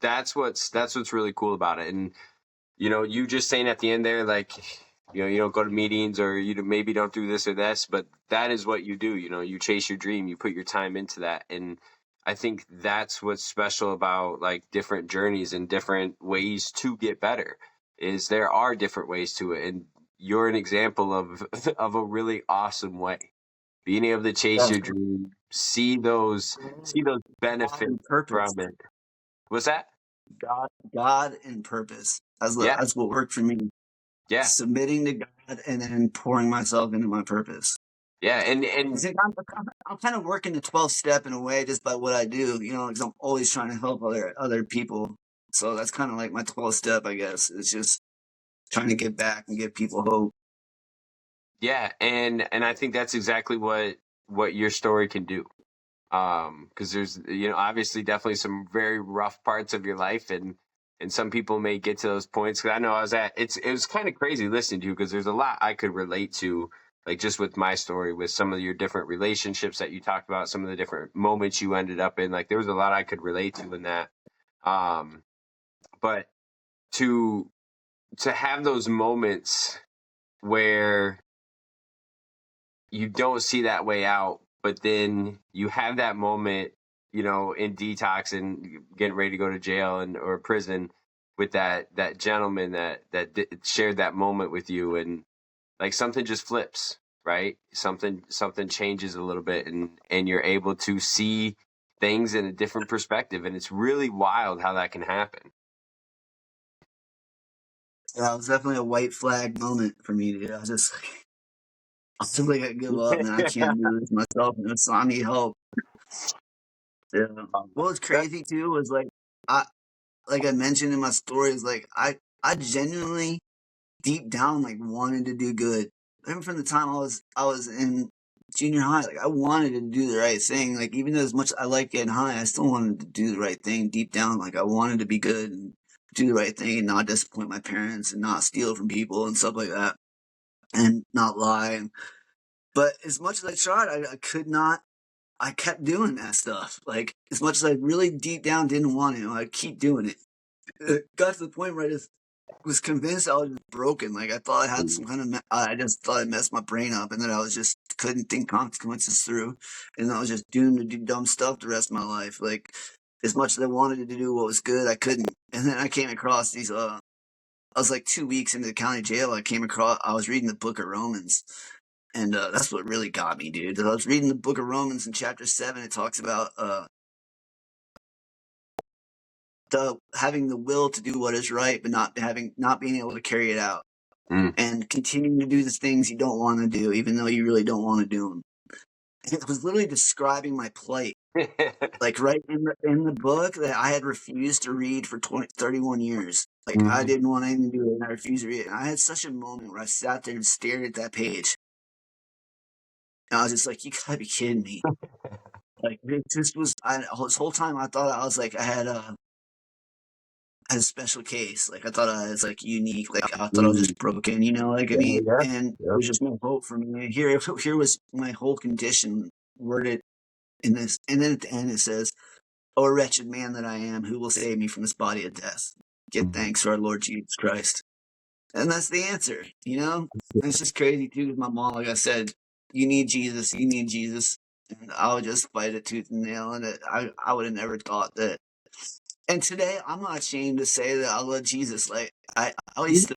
that's what's really cool about it. And you just saying at the end there, like, you don't go to meetings, or you maybe don't do this or this, but that is what you do. You chase your dream, you put your time into that. And I think that's what's special about like different journeys and different ways to get better, is there are different ways to it. And you're an example of of a really awesome way, being able to chase your dream, see those benefits from it. What's that? God and purpose. Yeah. That's what worked for me. Yeah. Submitting to God and then pouring myself into my purpose. Yeah. And I'm kind of working the 12th step in a way just by what I do, because I'm always trying to help other people. So that's kind of like my 12th step, I guess. It's just trying to give back and give people hope. yeah. And I think that's exactly what your story can do. Because there's, obviously definitely some very rough parts of your life, and some people may get to those points. Because I know it was kind of crazy listening to you, because there's a lot I could relate to, like just with my story, with some of your different relationships that you talked about, some of the different moments you ended up in. Like there was a lot I could relate to in that. But to have those moments where you don't see that way out, but then you have that moment, in detox and getting ready to go to jail or prison, with that gentleman that shared that moment with you, and like something just flips, right? Something changes a little bit, and you're able to see things in a different perspective, and it's really wild how that can happen. Yeah, it was definitely a white flag moment for me, dude. I was just like, I give up, man. I can't do this myself, man. So I need help. Yeah. What was crazy too was like I mentioned in my stories, like I genuinely deep down like wanted to do good. Even from the time I was in junior high, like I wanted to do the right thing. Like even though as much as I like getting high, I still wanted to do the right thing deep down. Like I wanted to be good and do the right thing and not disappoint my parents and not steal from people and stuff like that and not lie. But as much as I tried, I could not. I kept doing that stuff. Like as much as I really deep down didn't want to, I'd keep doing it. It got to the point where I just was convinced I was just broken. Like I thought I had some kind of, I just thought I messed my brain up, and that I was just couldn't think consequences through, and I was just doomed to do dumb stuff the rest of my life. Like as much as I wanted to do what was good, I couldn't. And then I came across these. I was like 2 weeks into the county jail. I was reading the Book of Romans. And that's what really got me, dude. I was reading the Book of Romans in chapter 7. It talks about having the will to do what is right, but not being able to carry it out, and continuing to do the things you don't want to do, even though you really don't want to do them. And it was literally describing my plight, like right in the book that I had refused to read for 31 years. Like I didn't want anything to do with it, and I refused to read it. And I had such a moment where I sat there and stared at that page. And I was just like, you gotta be kidding me. Like, this whole time I thought I was like, I had a special case. Like, I thought I was like unique. Like, I thought I was just broken, like I mean? Yeah. And there was just no hope for me. Here was my whole condition worded in this. And then at the end it says, "Oh, wretched man that I am, who will save me from this body of death? Give thanks to our Lord Jesus Christ." And that's the answer, And it's just crazy, too, with my mom. Like I said, you need Jesus. And I would just fight it tooth and nail. And I would have never thought that. And today, I'm not ashamed to say that I love Jesus. Like, I used to